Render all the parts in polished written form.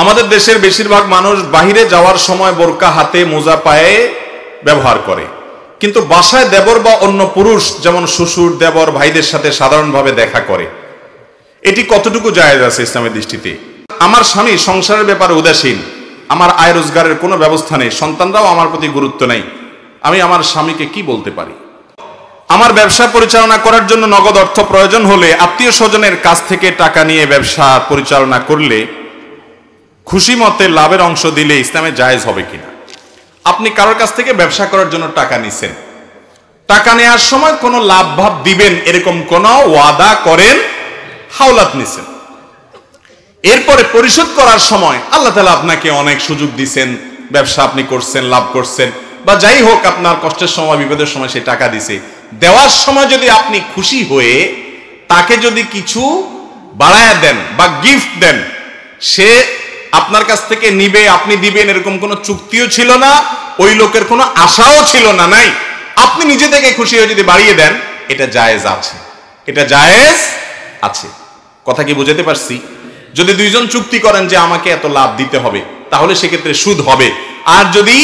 আমাদের দেশের বেশিরভাগ মানুষ বাহিরে যাওয়ার সময় বোরকা হাতে মোজা পায়ে ব্যবহার করে, কিন্তু বাসায় দেবর বা অন্য পুরুষ যেমন শ্বশুর দেবর ভাইদের সাথে সাধারণভাবে দেখা করে, এটি কতটুকু জায়েজ আছে ইসলামের দৃষ্টিতে? আমার স্বামী সংসারের ব্যাপারে উদাসীন, আমার আয় রোজগারের কোনো ব্যবস্থা নেই, সন্তানরাও আমার প্রতি গুরুত্ব নেই, আমি আমার স্বামীকে কি বলতে পারি? আমার ব্যবসা পরিচালনা করার জন্য নগদ অর্থ প্রয়োজন হলে আত্মীয় স্বজনের কাছ থেকে টাকা নিয়ে ব্যবসা পরিচালনা করলে খুশি মতে লাভের অংশ দিলে ইসলামে জায়েজ হবে কিনা? আপনি কারোর কাছ থেকে ব্যবসা করার জন্য টাকা নিছেন, টাকা নেওয়ার সময় কোনো লাভ ভাব দিবেন এরকম কোনো ওয়াদা করেন, হাওলাত নিছেন, এরপরে পরিশোধ করার সময় আল্লাহ তাআলা আপনাকে অনেক সুযোগ দিছেন, ব্যবসা আপনি করছেন, লাভ করছেন, বা যাই হোক আপনার কষ্টের সময় বিপদের সময় সে টাকা দিছে, দেওয়ার সময় যদি আপনি খুশি হয়ে তাকে যদি কিছু বাড়ায়া দেন বা গিফট দেন, সে আপনার কাছ থেকে নিবে, আপনি দিবেন এরকম কোনো চুক্তিও ছিল না, ওই লোকের কোনো আশাও ছিল না, নাই, আপনি নিজে থেকে খুশি হয়ে যদি বাড়িয়ে দেন, এটা জায়েজ আছে, এটা জায়েজ আছে। কথা কি বুঝাতে পারছি? যদি দুইজন চুক্তি করেন যে আমাকে এত লাভ দিতে হবে, তাহলে সেক্ষেত্রে সুদ হবে। আর যদি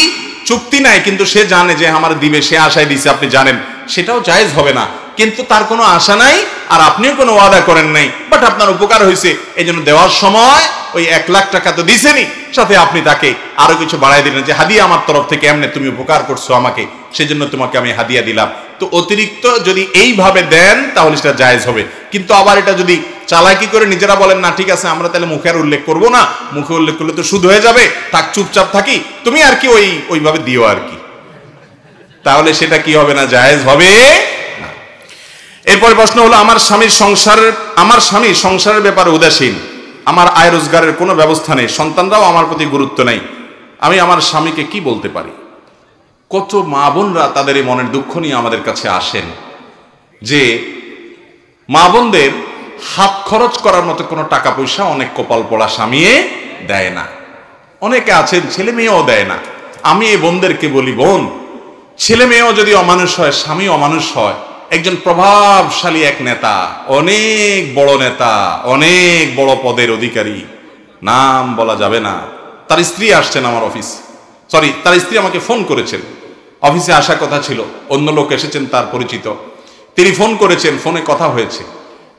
চুক্তি নাই কিন্তু সে জানে যে আমার দিবে, সে আশায় দিছে, আপনি জানেন, সেটাও জায়েজ হবে না। কিন্তু তার কোনো আশা নাই আর আপনিও কোনো ওয়াদা করেন নাই, বাট আপনার উপকার হয়েছে, এই জন্য দেওয়ার সময় ওই 1 লাখ টাকা তো দিছেনই, সাথে আপনি তাকে আরো কিছু বাড়াই দিলেন যে হাদিয়া আমার তরফ থেকে, এমনি তুমি উপকার করছো আমাকে, সেজন্য তোমাকে আমি হাদিয়া দিলাম। তো অতিরিক্ত যদি এইভাবে দেন তাহলে সেটা জায়েজ হবে। কিন্তু আবার এটা যদি চালাকি করে নিজেরা বলেন না ঠিক আছে আমরা তাহলে মুখে আর উল্লেখ করবো না, মুখে উল্লেখ করলে তো সুদ হয়ে যাবে, থাক চুপচাপ থাকি, তুমি আর কি ওইভাবে দিও আর কি, তাহলে সেটা কি হবে না? জায়েজ হবে না। এরপরে প্রশ্ন হলো, আমার স্বামী সংসারের ব্যাপারে উদাসীন, আমার আয় রোজগারের কোনো ব্যবস্থা নেই, সন্তানরাও আমার প্রতি গুরুত্ব নেই, আমি আমার স্বামীকে কি বলতে পারি? কত মা বোনরা তাদের এই মনের দুঃখ নিয়ে আমাদের কাছে আসেন যে মা বোনদের হাত খরচ করার মতো কোনো টাকা পয়সা অনেক কপাল পড়া স্বামীয়ে দেয় না, অনেকে আছেন ছেলে মেয়েও দেয় না। আমি এই বোনদেরকে বলি, বোন, ছেলে মেয়েও যদি অমানুষ হয়, স্বামী অমানুষ হয়, একজন প্রভাবশালী এক নেতা, অনেক বড় নেতা, অনেক বড় পদের অধিকারী, নাম বলা যাবে না, তার স্ত্রী আসছেন আমার অফিস, তার স্ত্রী আমাকে ফোন করেছেন, অফিসে আসার কথা ছিল, অন্য লোক এসেছেন তার পরিচিত, তিনি ফোন করেছেন, ফোনে কথা হয়েছে,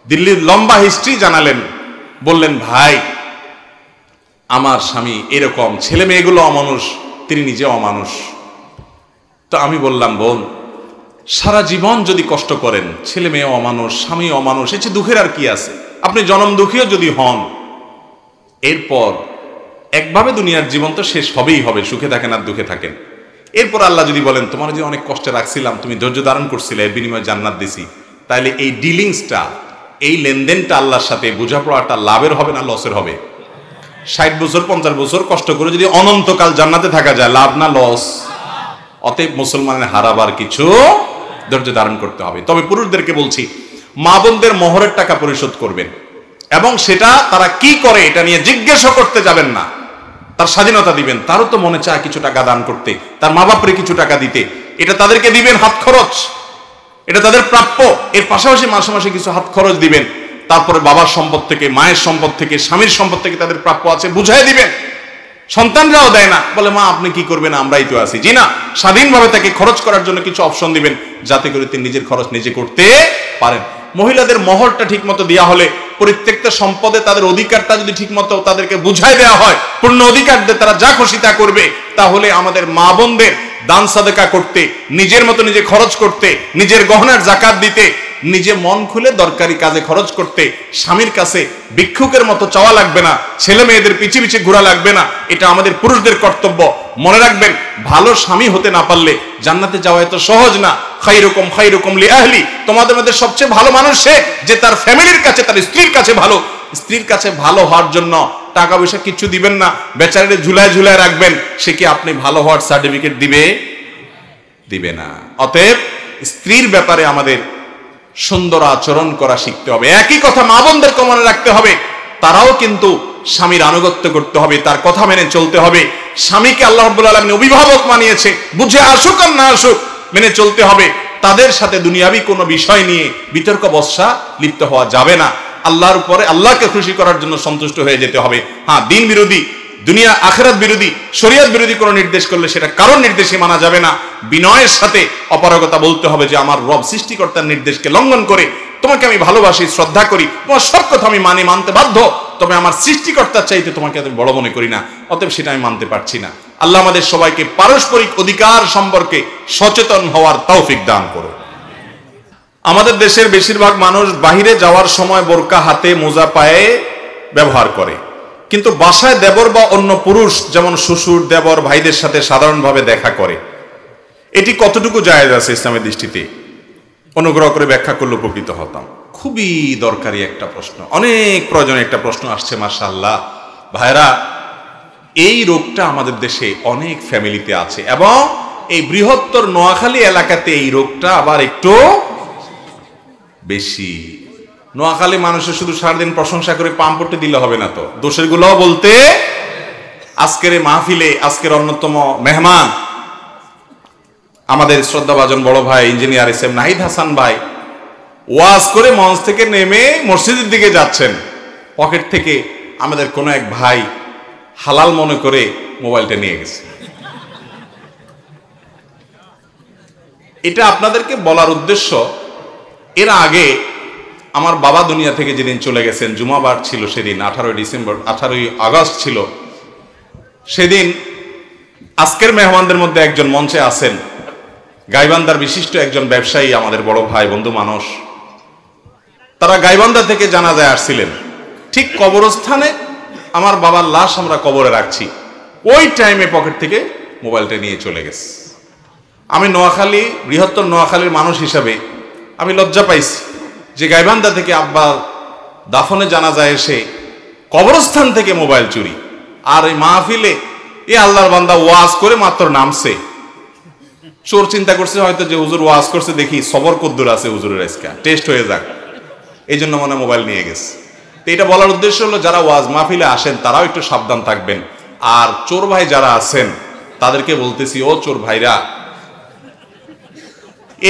দিল্লির লম্বা হিস্ট্রি জানালেন, বললেন ভাই আমার স্বামী এরকম, ছেলে মেয়েগুলো অমানুষ, তিনি নিজে অমানুষ। তো আমি বললাম, বোন, সারা জীবন যদি কষ্ট করেন, ছেলে মেয়ে অমানুষ, স্বামী অমানুষ, এর চেয়ে দুঃখের আর কি আছে? আপনি জনম দুঃখীও যদি হন, এরপর একভাবে দুনিয়ার জীবন তো শেষ হবেই হবে, সুখে থাকেন আর দুঃখে থাকেন। এরপর আল্লাহ যদি বলেন তোমার যদি অনেক কষ্টে রাখছিলাম, তুমি ধৈর্য ধারণ করছিলে, এর বিনিময়ে জান্নাত দিছি, তাহলে এই ডিলিংসটা, এই লেনদেনটা আল্লাহর সাথে বোঝাপড়াটা লাভের হবে না লসের হবে? 60 বছর 50 বছর কষ্ট করে যদি অনন্তকাল জান্নাতে থাকা যায়, লাভ না লস? অতএব মুসলমানের হারাবার কিছু, ধৈর্য ধারণ করতে হবে। তবে পুরুষদেরকে বলছি, মা বোনদের মোহরের টাকা পরিশোধ করবেন, এবং সেটা তারা কি করে এটা নিয়ে জিজ্ঞাসা করতে যাবেন না, তার স্বাধীনতা দিবেন। তারও তো মনে চায় কিছু টাকা দান করতে, তার মা বাপরে কিছু টাকা দিতে, এটা তাদেরকে দিবেন হাত খরচ, এটা তাদের প্রাপ্য। এর পাশাপাশি মাসে মাসে কিছু হাত খরচ দিবেন, তারপরে বাবার সম্পদ থেকে, মায়ের সম্পদ থেকে, স্বামীর সম্পদ থেকে তাদের প্রাপ্য আছে, বুঝাই দিবেন। সন্তানরাও দেয় না, বলে মা আপনি কি করবেন, আমরাই তো আছি। জি না, স্বাধীনভাবে তাকে খরচ করার জন্য কিছু অপশন দিবেন, যাতে করে তিনি নিজের খরচ নিজে করতে পারেন। মহিলাদের মহরটা ঠিক মতো দেওয়া হলে, প্রত্যেকটা সম্পদে তাদের অধিকারটা যদি ঠিক মতো তাদেরকে বুঝাই দেওয়া হয়, পূর্ণ অধিকার দিয়ে তারা যা খুশি তা করবে, তাহলে আমাদের মা বোনদের দান সাদেকা করতে, নিজের মতো নিজে খরচ করতে, নিজের গহনার জাকাত দিতে, নিজে মন খুলে দরকারি কাজে খরচ করতে, স্বামীর কাছে ভিক্ষুকের মতো চাওয়া লাগবে না, ছেলে মেয়েদের পিছে পিছে ঘোরা লাগবে না। এটা আমাদের পুরুষদের কর্তব্য। মনে রাখবেন, ভালো স্বামী হতে না পারলে জান্নাতে যাওয়া এত সহজ না। খায়রুকুম লিআহলি, তোমাদের মধ্যে সবচেয়ে ভালো মানুষ সে যে তার ফ্যামিলির কাছে, তার স্ত্রীর কাছে ভালো। স্ত্রীর কাছে ভালো হওয়ার জন্য টাকা পয়সা কিছু দিবেন না, বেচারিকে ঝুলায় ঝুলায় রাখবেন, সে কি আপনি ভালো হওয়ার সার্টিফিকেট দিবে না। অতএব স্ত্রীর ব্যাপারে আমাদের সুন্দর আচরণ করা শিখতে হবে। একই কথা মা বোনদেরকে মনে রাখতে হবে, তারাও কিন্তু স্বামীর আনুগত্য করতে হবে, তার কথা মেনে চলতে হবে। স্বামীকে আল্লাহ রাব্বুল আলামিন অভিভাবক বানিয়েছে, বুঝে আসুক আর না আসুক মেনে চলতে হবে। তাদের সাথে দুনিয়াবি কোনো বিষয় নিয়ে বিতর্ক বর্ষা লিপ্ত হওয়া যাবে না। আল্লাহর উপরে, আল্লাহকে খুশি করার জন্য সন্তুষ্ট হয়ে যেতে হবে। হ্যাঁ, দিন বিরোধী দুনিয়া আখিরাত বিরোধী, শরীয়ত বিরোধী কোনো নির্দেশ করলে সেটা কারোর নির্দেশে মানা যাবে না। বিনয়ের সাথে অপারগতা বলতে হবে যে আমার রব সৃষ্টিকর্তার নির্দেশকে লঙ্ঘন করে তোমাকে আমি ভালোবাসি, শ্রদ্ধা করি, তোমার সব কথা আমি মানতে বাধ্য, তবে আমার সৃষ্টিকর্তার চাইতে তোমাকে আমি বড় মনে করি না, অতএব সেটা আমি মানতে পারছি না। আল্লাহ আমাদের সবাইকে পারস্পরিক অধিকার সম্পর্কে সচেতন হওয়ার তৌফিক দান করুন। আমাদের দেশের বেশিরভাগ মানুষ বাহিরে যাওয়ার সময় বোরকা হাতে মোজা পায়ে ব্যবহার করে, কিন্তু বাসায় দেবর বা অন্য পুরুষ যেমন শ্বশুর, দেবর, ভাইদের সাথে সাধারণভাবে দেখা করে। এটি কতটুকু জায়েজ আছে ইসলামের দৃষ্টিতে? অনুগ্রহ করে ব্যাখ্যা করলে উপকৃত হতাম। খুবই দরকারি একটা প্রশ্ন, অনেক প্রয়োজনীয় একটা প্রশ্ন আসছে। মাশাআল্লাহ ভাইরা, এই রোগটা আমাদের দেশে অনেক ফ্যামিলিতে আছে এবং এই বৃহত্তর নোয়াখালী এলাকাতে এই রোগটা আবার একটু বেশি। নোয়াখালী মানুষের শুধু সারাদিন প্রশংসা করে পাম্পটে দিলে হবে না, তো দোষের গুলো বলতে। আজকের এই মাহফিলে আজকের অন্যতম মেহমান আমাদের শ্রদ্ধাভাজন বড় ভাই engineer S M Nahid Hasan ভাই ওয়াজ করে মঞ্চ থেকে নেমে মসজিদের দিকে যাচ্ছেন, পকেট থেকে আমাদের কোনো এক ভাই হালাল মনে করে মোবাইলটা নিয়ে গেছে। এটা আপনাদেরকে বলার উদ্দেশ্য, এর আগে আমার বাবা দুনিয়া থেকে যেদিন চলে গেছেন, জুমাবার ছিল সেদিন 18 আগস্ট ছিল, সেদিন আজকের মেহমানদের মধ্যে একজন মঞ্চে আছেন, গাইবান্ধার বিশিষ্ট একজন ব্যবসায়ী, আমাদের বড় ভাই বন্ধু মানুষ। তারা গাইবান্ধা থেকে জানাজায় আসছিলেন, ঠিক কবরস্থানে আমার বাবার লাশ আমরা কবরে রাখছি, ওই টাইমে পকেট থেকে মোবাইলটা নিয়ে চলে গেছে। আমি নোয়াখালী, বৃহত্তর নোয়াখালীর মানুষ হিসাবে আমি লজ্জা পাইছি যে গাইবান্ধা থেকে আব্বা দাফনে জানাজায় এসে কবরস্থান থেকে মোবাইল চুরি। আর এই মাহফিলে এ আল্লাহর বান্দা ওয়াজ করে মাত্র নামছে, চোর চিন্তা করছে হয়তো যে হুজুর ওয়াজ করছে, দেখি সবর কদ্দুর আছে হুজুরের, আজকে টেস্ট হয়ে যাক, এই জন্য মনে মোবাইল নিয়ে গেছে। তো এটা বলার উদ্দেশ্য হলো যারা ওয়াজ মাহফিলে আসেন তারাও একটু সাবধান থাকবেন, আর চোর ভাই যারা আছেন তাদেরকে বলতেছি, ও চোর ভাইরা,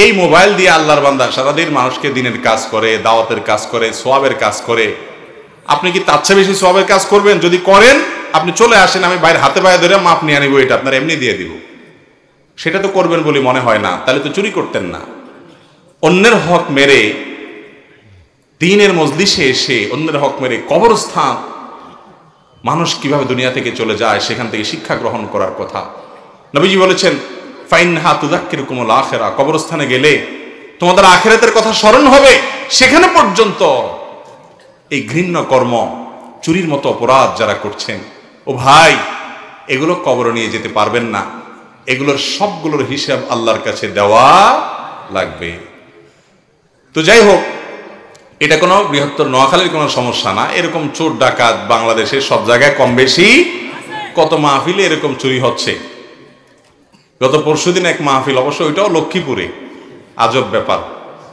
এই মোবাইল দিয়ে আল্লাহর বান্দা সারাদিন মানুষকে দিনের কাজ করে, দাওয়াতের কাজ করে, সোয়াবের কাজ করে, আপনি কি তার চেয়ে বেশি সোয়াবের কাজ করবেন? যদি করেন আপনি চলে আসেন, আমি বাইরে হাতে পায়ে ধরে মাপ নিয়ে আনিব, এটা আপনার এমনি দিয়ে দিব। সেটা তো করবেন বলে মনে হয় না, তাহলে তো চুরি করতেন না। অন্যের হক মেরে দ্বীনের মজলিসে এসে অন্যের হক মেরে কবরস্থান, মানুষ কিভাবে দুনিয়া থেকে চলে যায় সেখান থেকে শিক্ষা গ্রহণ করার কথা। নবীজি বলেছেন, ফাইনহা তুযাক্কিরুকুমুল আখিরা, কবরস্থানে গেলে তোমাদের আখিরাতের কথা স্মরণ হবে। সেখানে পর্যন্ত এই ঘৃণ্য কর্ম, চুরির মতো অপরাধ যারা করছেন, ও ভাই, এগুলো কবরে নিয়ে যেতে পারবেন না, এগুলোর সবগুলোর হিসাব আল্লাহর কাছে দেওয়া লাগবে। তো যাই হোক, এটা কোনো বৃহত্তর নোয়াখালীর কোনো সমস্যা না, এরকম চোর ডাকাত বাংলাদেশের সব জায়গায় কম বেশি, কত মাহফিলে এরকম চুরি হচ্ছে। গত পরশুদিন এক মাহফিল, অবশ্য ওইটাও লক্ষ্মীপুরে, আজব ব্যাপার,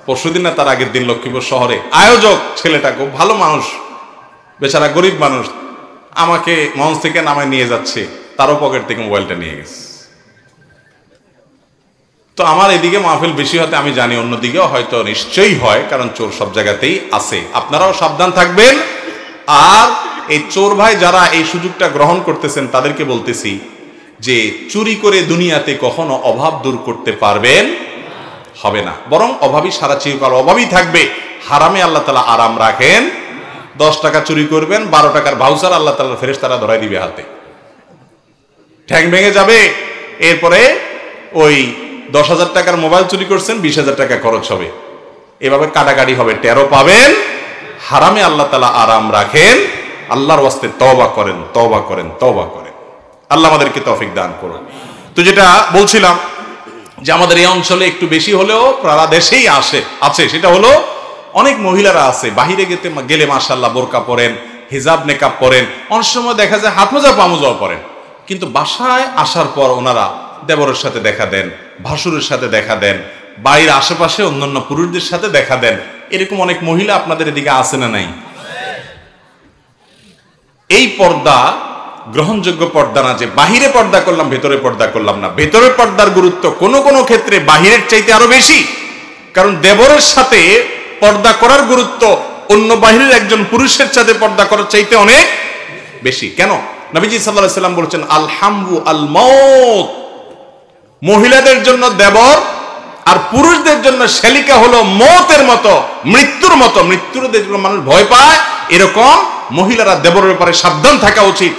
পরশুদিন না তার আগের দিন লক্ষ্মীপুর শহরে, আয়োজক ছেলেটা খুব ভালো মানুষ, বেচারা গরিব মানুষ, আমাকে মঞ্চ থেকে নামায় নিয়ে যাচ্ছে, তারও পকেট থেকে মোবাইলটা নিয়ে গেছে। তো আমার এদিকে মাহফিল বেশি হতে আমি জানি, অন্যদিকেও হয়তো নিশ্চয়ই হয়, কারণ চোর সব জায়গাতেই আছে। আপনারাও সাবধান থাকবেন। আর এই চোর ভাই যারা এই সুযোগটা গ্রহণ করতেছেন তাদেরকে বলতেছি যে চুরি করে দুনিয়াতে কখনো অভাব দূর করতে পারবেন হবে না, বরং অভাবী সারা চিরকাল অভাবই থাকবে। হারামে আল্লাহ তাআলা আরাম রাখেন। 10 টাকা চুরি করবেন, 12 টাকার ভাউচার আল্লাহ তাআলা ফেরেশতারা ধরাই দিবে হাতে, ঠ্যাং ভেঙে যাবে। এরপরে ওই 10,000 টাকার মোবাইল চুরি করছেন, 20,000 টাকা খরচ হবে, এভাবে কাটাকাটি হবে, টেরও পাবেন। হারামে আল্লাহ তাআলা আরাম রাখেন। আল্লাহর ওয়াস্তে তওবা করেন, তওবা করেন, তওবা করেন। আল্লাহ আমাদেরকে তৌফিক দান করুন। তো যেটা বলছিলাম যে আমাদের এই অঞ্চলে একটু বেশি হলেও সারা দেশেই আছে, সেটা হলো অনেক মহিলারা আছে বাহিরে গেলে মাশাআল্লাহ বোরকা পরেন, হিজাব নেকাব পরেন, অনেক সময় দেখা যায় হাত মোজা পা মোজাও পরেন, কিন্তু বাসায় আসার পর ওনারা দেবরের সাথে দেখা দেন, ভাসুরের সাথে দেখা দেন, বাড়ির আশেপাশে অন্যান্য পুরুষদের সাথে দেখা দেন। এরকম অনেক মহিলা আপনাদের এদিকে আছে না নাই? এই পর্দা গ্রহণযোগ্য পর্দা না, যে বাহিরে পর্দা করলাম ভেতরে পর্দা করলাম না। ভেতরের পর্দার গুরুত্ব কোনো কোনো ক্ষেত্রে বাহিরের চাইতে আরো বেশি, কারণ দেবরের সাথে পর্দা করার গুরুত্ব অন্য বাহিরের একজন পুরুষের সাথে পর্দা করার চাইতে অনেক বেশি। কেন? নবীজি সাল্লাল্লাহু আলাইহি সাল্লাম বলেছেন আল হামু আল মাউত, মহিলাদের জন্য দেবর আর পুরুষদের জন্য শালিকা হলো মৌতের মতো, মৃত্যুর মতো। মৃত্যুর জন্য মানুষ ভয় পায়, এরকম মহিলারা দেবরের ব্যাপারে সাবধান থাকা উচিত।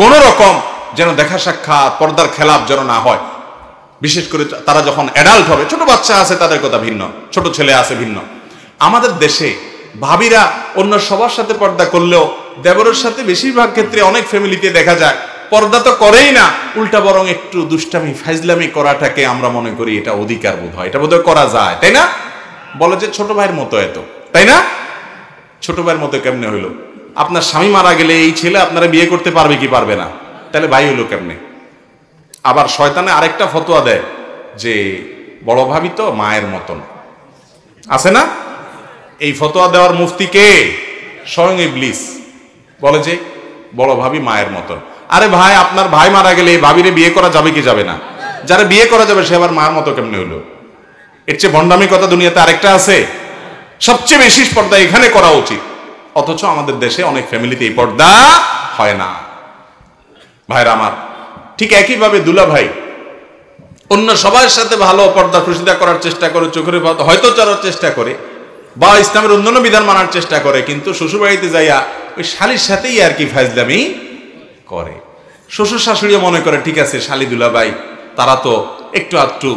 কোন রকম যেন দেখা সাক্ষাৎ পর্দার খেলাপ যেন না হয়। বিশেষ করে তারা যখন অ্যাডাল্ট হবে, ছোট বাচ্চা আছে তাদের কথা ভিন্ন, ছোট ছেলে আছে ভিন্ন। আমাদের দেশে ভাবিরা অন্য সবার সাথে পর্দা করলেও দেবরের সাথে বেশিরভাগ ক্ষেত্রে অনেক ফ্যামিলিতে দেখা যায় পর্দা তো করেই না, উল্টা বরং একটু দুষ্টামি ফাইজলামি করাটাকে আমরা মনে করি এটা অধিকার বোধ হয়, এটা বোধহয় করা যায়, তাই না? বলে যে ছোট ভাইয়ের মতো এত, তাই না? ছোট ভাইয়ের মতো কেমনে হইলো? আপনার স্বামী মারা গেলে এই ছেলে আপনারা বিয়ে করতে পারবে কি পারবে না? তাহলে ভাই হইলো কেমনে? আবার শয়তানে আরেকটা ফতোয়া দেয় যে বড় ভাবি তো মায়ের মতন, আছে না? এই ফতোয়া দেওয়ার মুফতি কে? স্বয়ং ইবলিস। বলে যে বড় ভাবি মায়ের মতন। আরে ভাই, আপনার ভাই মারা গেলে এই ভাবিরে বিয়ে করা যাবে কি যাবে না? যারা বিয়ে করা যাবে সে আবার মায়ের মতো কেমনে হইলো? এর চেয়ে ভণ্ডামি কথা দুনিয়াতে আরেকটা আছে? সবচেয়ে বেশি পর্দা এখানে করা উচিত, অথচ আমাদের দেশে অনেক ফ্যামিলিতে এই পর্দা হয় না। ভাইরা আমার, ঠিক একইভাবে দুলা ভাই অন্য সবার সাথে ভালো পর্দা প্রসিদ্ধা করার চেষ্টা করে, চোখের হয়তো চলার চেষ্টা করে বা ইসলামের অন্যান্য বিধান মানার চেষ্টা করে, কিন্তু শ্বশুর বাড়িতে যাইয়া ওই শালির সাথেই আর কি ফাজলামি করে। শ্বশুর শাশুড়িও মনে করে ঠিক আছে শালি দুলা ভাই তারা তো একটু আধটু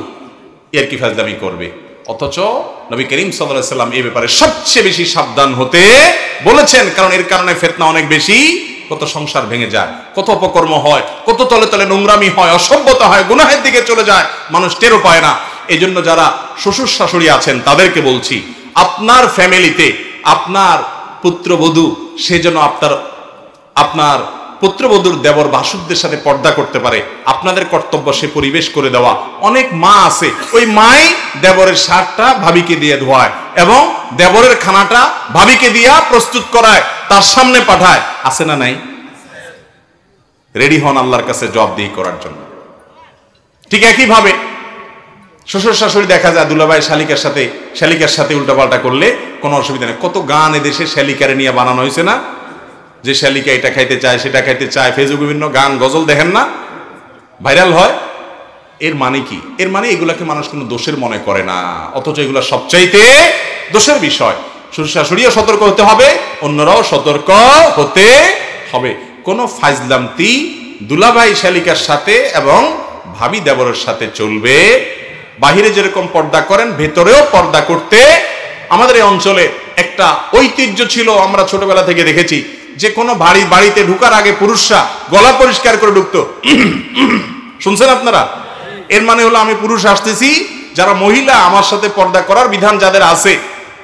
আর কি ফাজলামি করবে, অথচ নবী করিম সাল্লাল্লাহু আলাইহি সাল্লাম এই ব্যাপারে সবচেয়ে বেশি সাবধান হতে বলেছেন। কারণ এর কারণে ফিতনা অনেক বেশি, কত সংসার ভেঙে যায়, কত অপকর্ম হয়, কত তলে তলে নোংরামি হয়, অসভ্যতা হয়, গুনাহের দিকে চলে যায়, মানুষ টেরও পায় না। এই জন্য যারা শ্বশুর শাশুড়ি আছেন তাদেরকে বলছি, আপনার ফ্যামিলিতে আপনার পুত্রবধূ সে যেন আপনার পুত্রবধূর দেবর ভাসুরদের সাথে পর্দা করতে পারে, আপনাদের কর্তব্য সে পরিবেশ করে দেওয়া। অনেক মা আছে ওই মাই দেবরের শার্টটা ভাবিকে দিয়ে ধোয়ায় এবং দেবরের খানাটা ভাবিকে দিয়া প্রস্তুত করায়, তার সামনে পাঠায়, আছে না নাই? রেডি হন আল্লাহর কাছে জবাবদিহি করার জন্য। ঠিক একইভাবে শ্বশুর শাশুড়ি দেখা যায় দুলাভাই শালিকার সাথে উল্টাপাল্টা করলে কোনো অসুবিধা নেই। কত গান এদেশে শালিকারে নিয়ে বানানো হয়েছে না, যে শালিকা এটা খাইতে চায় সেটা খাইতে চায়, ফেসবুক বিভিন্ন গান গজল দেখেন না ভাইরাল হয়। এর মানে কি? এর মানে এগুলাকে মানুষ কোনো দোষের মনে করে না, অথচ এগুলা সবচাইতে দোষের বিষয়। শ্বশুর শাশুড়িও সতর্ক হতে হবে, অন্যরাও সতর্ক হতে হবে। কোনো ফাজলামতি দুলাভাই শালিকার সাথে এবং ভাবি দেবরের সাথে চলবে। বাহিরে যেরকম পর্দা করেন ভেতরেও পর্দা করতে। আমাদের এই অঞ্চলে একটা ঐতিহ্য ছিল, আমরা ছোটবেলা থেকে দেখেছি যে কোনো বাড়িতে ঢুকার আগে পুরুষরা গলা পরিষ্কার করে ঢুকতো। শুনছেন আপনারা? এর মানে হলো আমি পুরুষ আসতেছি, যারা মহিলা আমার সাথে পর্দা করার বিধান যাদের আছে,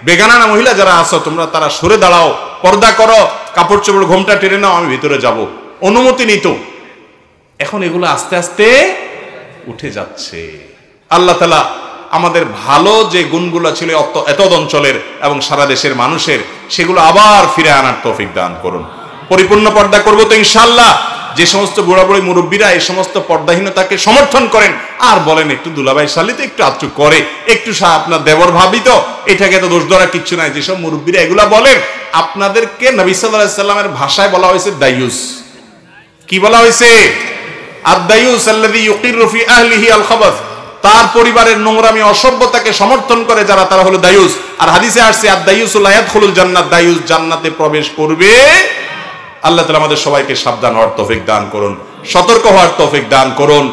বেগানা না মহিলা যারা আছো তোমরা তারা সরে দাঁড়াও, পর্দা করো, কাপড় চোপড় ঘোমটা টেনে নাও, আমি ভিতরে যাব, অনুমতি নিত। এখন এগুলো আস্তে আস্তে উঠে যাচ্ছে। আল্লাহ তাআলা আমাদের ভালো যে গুণগুলো ছিল এতদ অঞ্চলের এবং সারা দেশের মানুষের, সেগুলো আবার ফিরে আনার তৌফিক দান করুন। পরিপূর্ণ পর্দা করবো তো ইনশাআল্লাহ। যে সমস্ত বুড়া বুড়ি মুরব্বীরা এই সমস্ত পর্দাহীনতাকে সমর্থন করেন আর বলেন একটু দুলাভাই শালিতে একটু আচ্ছু করে, একটু আপনার দেবর ভাবি তো, এটাকে তো দোষ ধরা কিচ্ছু নাই, যেসব মুরব্বীরা এগুলা বলেন, আপনাদেরকে নবী সাল্লাল্লাহু আলাইহি সাল্লামের ভাষায় বলা হয়েছে দায়ুস। কি বলা হয়েছে? আদ-দায়ুস আল্লাযী ইউকিরু ফি আহলিহি আল-খাবাস। তার পরিবারের নোংরামি অসভ্যতাকে সমর্থন করে যারা, তারা হলো দায়ুস। আর হাদিসে আসছে আদ-দায়ুসু লা ইয়াদখুলুল জান্নাত, দায়ুস জান্নাতে প্রবেশ করবে। আল্লাহ তাআলা আমাদের সবাইকে সাবধান হওয়ার তৌফিক দান করুন, সতর্ক হওয়ার তৌফিক দান করুন।